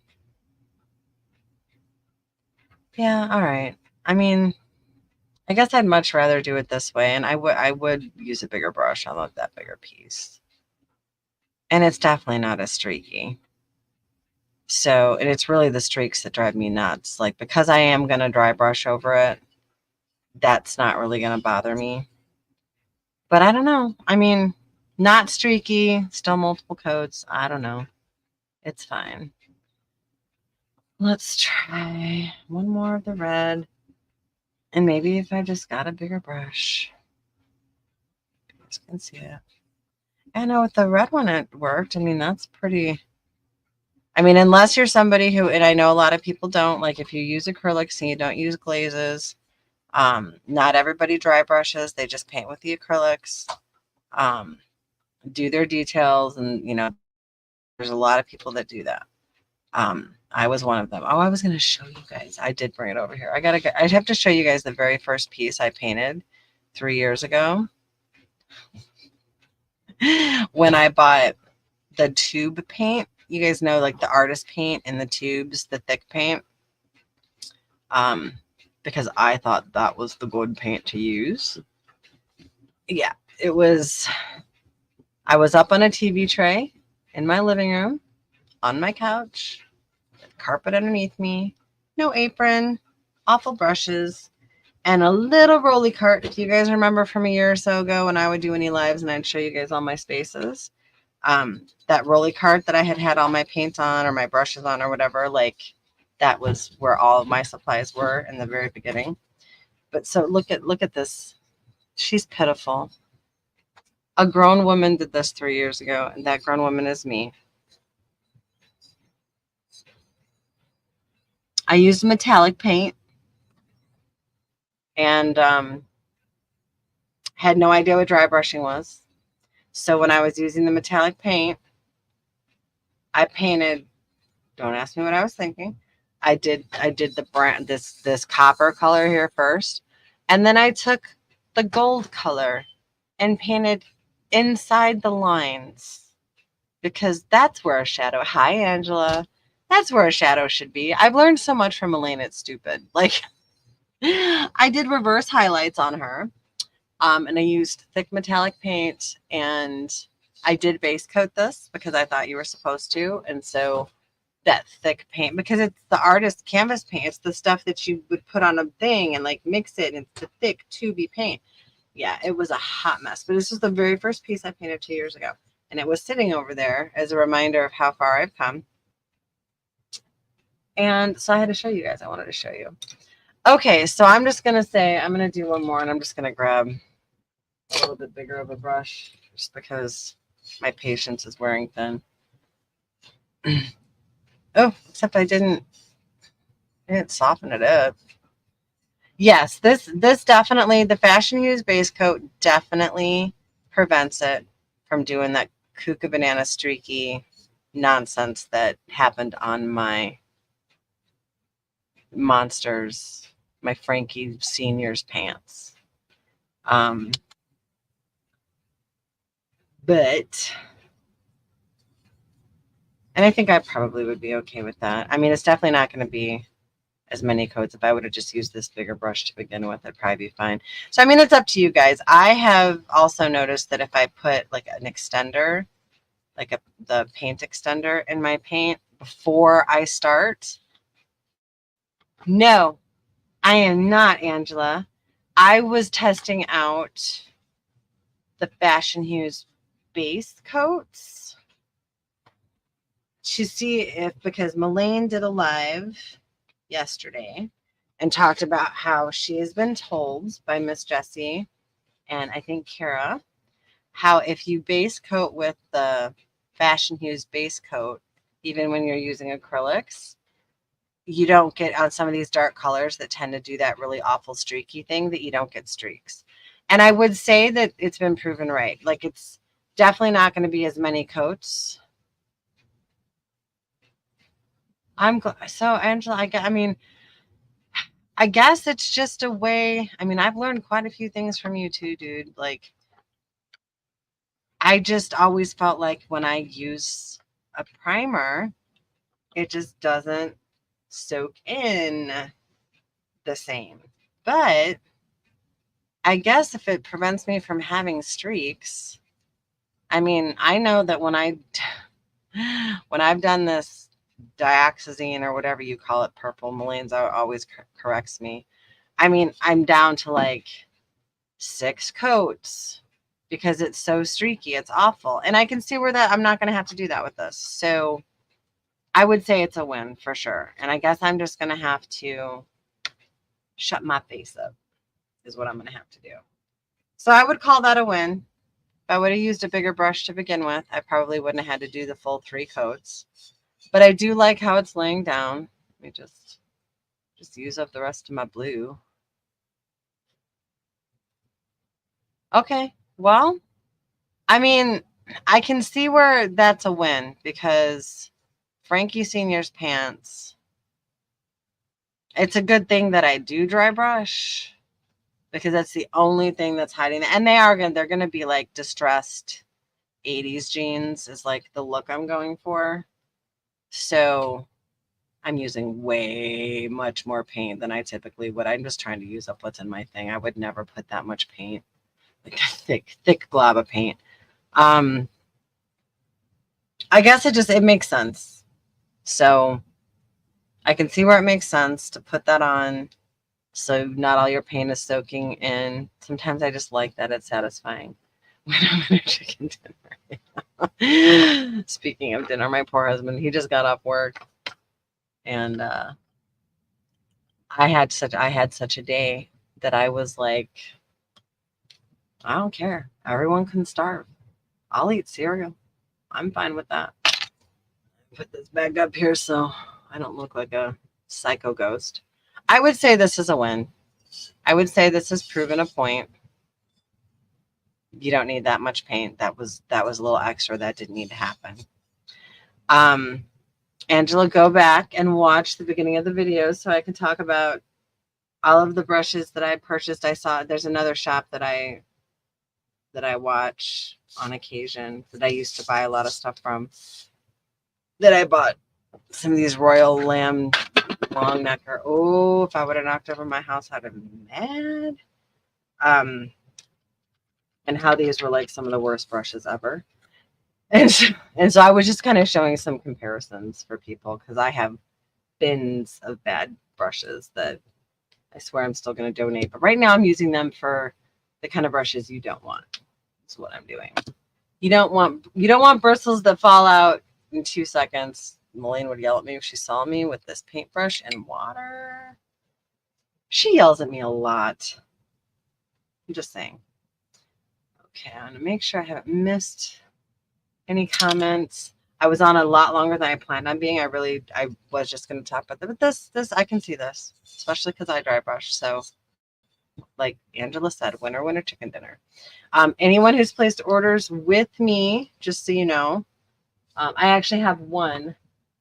Yeah, all right. I mean, I guess I'd much rather do it this way, and I would use a bigger brush. I love that bigger piece. And it's definitely not as streaky. So, and it's really the streaks that drive me nuts. Like, because I am going to dry brush over it, that's not really going to bother me. But I don't know. I mean, not streaky, still multiple coats. I don't know. It's fine. Let's try one more of the red. And maybe if I just got a bigger brush. You guys can see it. I know with the red one it worked. I mean, that's pretty. I mean, unless you're somebody who, and I know a lot of people don't, like if you use acrylics and you don't use glazes, not everybody dry brushes. They just paint with the acrylics, do their details. And, there's a lot of people that do that. I was one of them. Oh, I was going to show you guys. I did bring it over here. I'd have to show you guys the very first piece I painted 3 years ago when I bought the tube paint. You guys know, like the artist paint in the tubes, the thick paint. Because I thought that was the good paint to use. Yeah, it was. I was up on a TV tray in my living room, on my couch, carpet underneath me, no apron, awful brushes, and a little rolly cart. If you guys remember from a year or so ago when I would do any lives and I'd show you guys all my spaces, that rolly cart that I had all my paint on or my brushes on or whatever, like that was where all of my supplies were in the very beginning. But so look at this. She's pitiful. A grown woman did this 3 years ago, and that grown woman is me. I used metallic paint and had no idea what dry brushing was. So when I was using the metallic paint, I painted. Don't ask me what I was thinking. I did the brand this copper color here first, and then I took the gold color and painted inside the lines because that's where a shadow. Hi, Angela. That's where a shadow should be. I've learned so much from Elaine. It's stupid. Like I did reverse highlights on her, and I used thick metallic paint, and I did base coat this because I thought you were supposed to, and so that thick paint, because it's the artist canvas paint. It's the stuff that you would put on a thing and like mix it. And it's the thick tubey paint. Yeah, it was a hot mess. But this was the very first piece I painted 2 years ago. And it was sitting over there as a reminder of how far I've come. And so I had to show you guys. I wanted to show you. Okay, so I'm just going to say, I'm going to do one more and I'm just going to grab a little bit bigger of a brush just because my patience is wearing thin. Oh, except I didn't It softened it up. Yes, this definitely, the Fashion Hues base coat definitely prevents it from doing that Kuka banana streaky nonsense that happened on my Monsters, my Frankie Senior's pants. Um, but, and I think I probably would be okay with that. I mean, it's definitely not going to be as many coats. If I would have just used this bigger brush to begin with, it'd probably be fine. So, I mean, it's up to you guys. I have also noticed that if I put like an extender, like the paint extender in my paint before I start. No, I am not, Angela. I was testing out the Fashion Hues base coats to see if, because Melaine did a live yesterday and talked about how she has been told by Miss Jessie and I think Kara, how if you base coat with the Fashion Hues base coat, even when you're using acrylics, you don't get on some of these dark colors that tend to do that really awful streaky thing, that you don't get streaks. And I would say that it's been proven right. Like, it's definitely not going to be as many coats. So Angela, I mean, I guess it's just a way. I mean, I've learned quite a few things from you too, dude. Like, I just always felt like when I use a primer, it just doesn't soak in the same. But I guess if it prevents me from having streaks, I mean, I know that when I've done this dioxazine or whatever you call it, purple, Melane's always corrects me. I mean, I'm down to like 6 coats because it's so streaky. It's awful. And I can see where that I'm not going to have to do that with this. So I would say it's a win for sure. And I guess I'm just going to have to shut my face up is what I'm going to have to do. So I would call that a win. If I would have used a bigger brush to begin with, I probably wouldn't have had to do the full 3 coats. But I do like how it's laying down. Let me just use up the rest of my blue. Okay, well, I mean, I can see where that's a win because Frankie Senior's pants, it's a good thing that I do dry brush because that's the only thing that's hiding. And they're going to be like distressed 80s jeans is like the look I'm going for. So I'm using way much more paint than I typically would. I'm just trying to use up what's in my thing. I would never put that much paint, like a thick glob of paint. I guess it makes sense. So I can see where it makes sense to put that on so not all your paint is soaking in. Sometimes I just like that. It's satisfying when I'm in a chicken dinner. Speaking of dinner, my poor husband, he just got off work and I had such a day that I was like, I don't care. Everyone can starve. I'll eat cereal. I'm fine with that. Put this bag up here so I don't look like a psycho ghost. I would say this is a win. I would say this has proven a point. You don't need that much paint. That was a little extra. That didn't need to happen. Angela, go back and watch the beginning of the video so I can talk about all of the brushes that I purchased. I saw there's another shop that I watch on occasion that I used to buy a lot of stuff from, that I bought some of these Royal Lamb long necker. Oh, if I would have knocked over my house, I'd have been mad. And how these were like some of the worst brushes ever. And so I was just kind of showing some comparisons for people because I have bins of bad brushes that I swear I'm still going to donate. But right now I'm using them for the kind of brushes you don't want. That's what I'm doing. You don't want bristles that fall out in 2 seconds. Melaine would yell at me if she saw me with this paintbrush and water. She yells at me a lot. I'm just saying. Okay, I'm going to make sure I haven't missed any comments. I was on a lot longer than I planned on being. I was just going to talk about that. But this, I can see this, especially because I dry brush. So, like Angela said, winner, winner, chicken dinner. Anyone who's placed orders with me, just so you know, I actually have one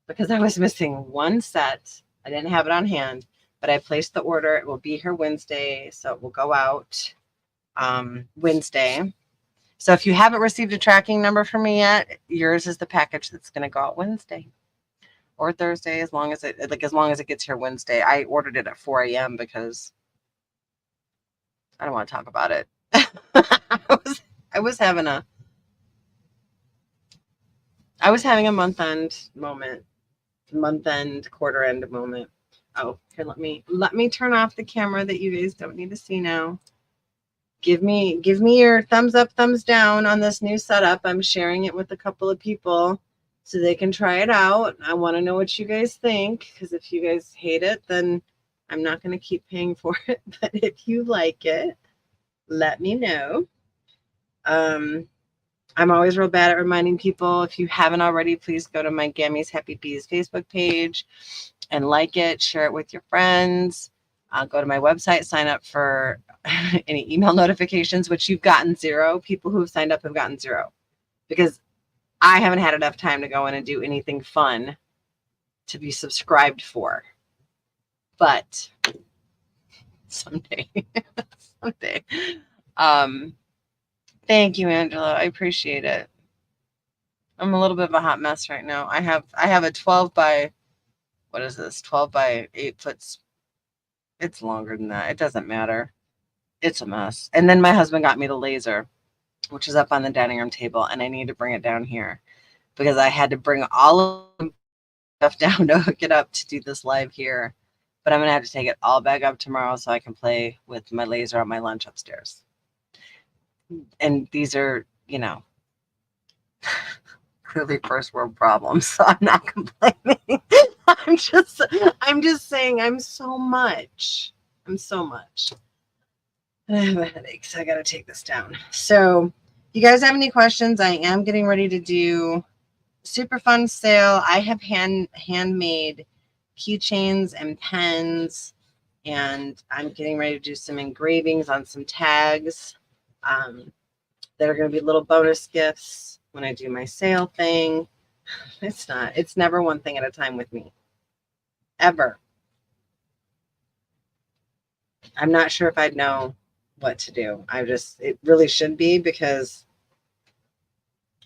because I was missing one set. I didn't have it on hand, but I placed the order. It will be here Wednesday, so it will go out Wednesday. So if you haven't received a tracking number from me yet, yours is the package that's going to go out Wednesday or Thursday, as long as it gets here Wednesday. I ordered it at 4 a.m. because I don't want to talk about it. I was having a month end, quarter end moment. Oh, here, let me turn off the camera that you guys don't need to see now. Give me your thumbs up, thumbs down on this new setup. I'm sharing it with a couple of people so they can try it out. I want to know what you guys think, because if you guys hate it, then I'm not going to keep paying for it. But if you like it, let me know. I'm always real bad at reminding people. If you haven't already, please go to my Gammy's Happy Bees Facebook page and like it, share it with your friends. Go to my website, sign up for any email notifications, which you've gotten 0. People who have signed up have gotten 0 because I haven't had enough time to go in and do anything fun to be subscribed for. But someday, someday. Thank you, Angela. I appreciate it. I'm a little bit of a hot mess right now. I have a 12 by, what is this? 12 by 8 foot. It's longer than that. It doesn't matter. It's a mess. And then my husband got me the laser, which is up on the dining room table, and I need to bring it down here because I had to bring all of the stuff down to hook it up to do this live here. But I'm going to have to take it all back up tomorrow so I can play with my laser on my lunch upstairs. And these are, clearly first world problems, so I'm not complaining. I'm just saying I'm so much. I have a headache, so I got to take this down. So, if you guys have any questions, I am getting ready to do super fun sale. I have handmade keychains and pens, and I'm getting ready to do some engravings on some tags that are going to be little bonus gifts when I do my sale thing. It's never one thing at a time with me, ever. I'm not sure if I'd know what to do. It really should be, because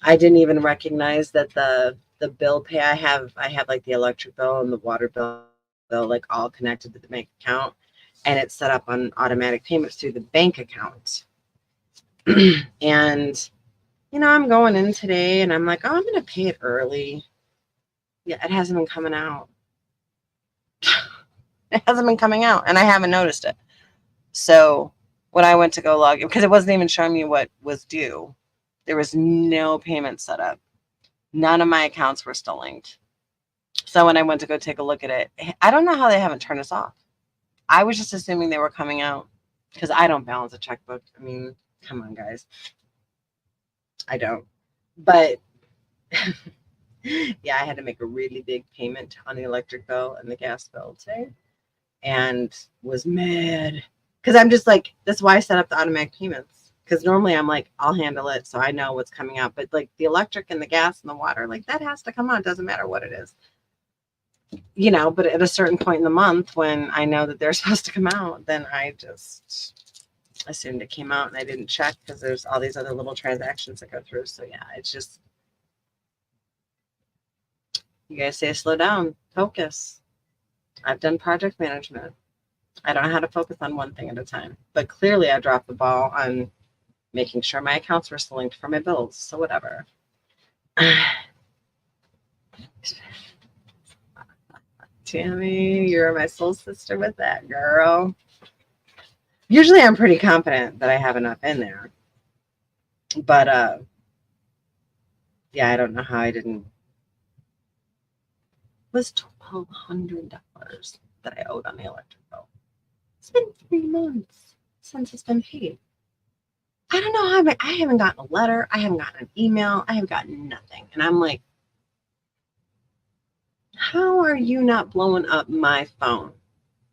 I didn't even recognize that the bill pay I have like the electric bill and the water bill like all connected to the bank account, and it's set up on automatic payments through the bank account. And I'm going in today and I'm like, oh, I'm going to pay it early. Yeah, it hasn't been coming out. It hasn't been coming out, and I haven't noticed it. So when I went to go log in, because it wasn't even showing me what was due, there was no payment set up. None of my accounts were still linked. So when I went to go take a look at it, I don't know how they haven't turned us off. I was just assuming they were coming out because I don't balance a checkbook. I mean, come on, guys. I don't. But yeah, I had to make a really big payment on the electric bill and the gas bill today, and was mad because I'm just like, that's why I set up the automatic payments, because normally I'm like, I'll handle it so I know what's coming out, but like the electric and the gas and the water, like that has to come out. It doesn't matter what it is, but at a certain point in the month when I know that they're supposed to come out, then I just assumed it came out and I didn't check because there's all these other little transactions that go through. So yeah, it's just, you guys say slow down, focus. I've done project management. I don't know how to focus on one thing at a time, but clearly I dropped the ball on making sure my accounts were still linked for my bills. So whatever. Tammy, you're my soul sister with that, girl. Usually I'm pretty confident that I have enough in there, but yeah, I don't know how I didn't. It was $1,200 that I owed on the electric bill. It's been 3 months since it's been paid. I don't know how I haven't gotten a letter. I haven't gotten an email. I haven't gotten nothing. And I'm like, How are you not blowing up my phone?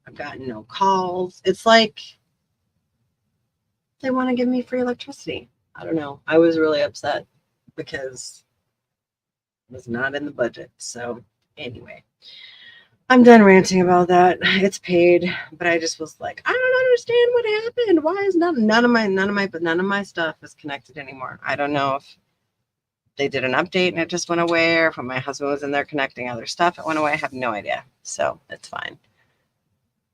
I've gotten no calls. It's like they want to give me free electricity. I don't know. I was really upset because it was not in the budget. So anyway, I'm done ranting about that. It's paid, but I just was like, I don't understand what happened. Why is none of my stuff is connected anymore? I don't know if they did an update and it just went away, or if when my husband was in there connecting other stuff, it went away. I have no idea. So it's fine.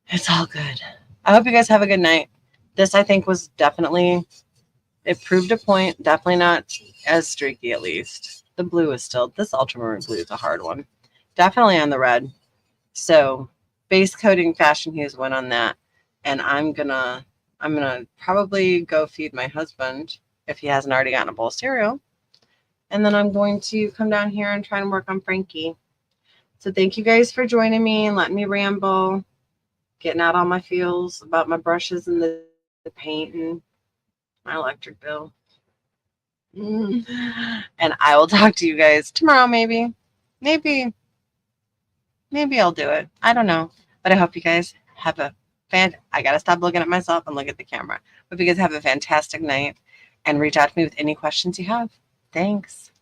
It's all good. I hope you guys have a good night. This, I think, was definitely, it proved a point. Definitely not as streaky, at least. The blue is still, this ultramarine blue is a hard one. Definitely on the red. So base coating Fashion Hues went on that. And I'm gonna probably go feed my husband if he hasn't already gotten a bowl of cereal. And then I'm going to come down here and try and work on Frankie. So thank you guys for joining me and letting me ramble, getting out all my feels about my brushes and the paint and my electric bill. And I will talk to you guys tomorrow, maybe. Maybe I'll do it. I don't know. But I hope you guys have a I got to stop looking at myself and look at the camera. Hope you guys have a fantastic night and reach out to me with any questions you have. Thanks.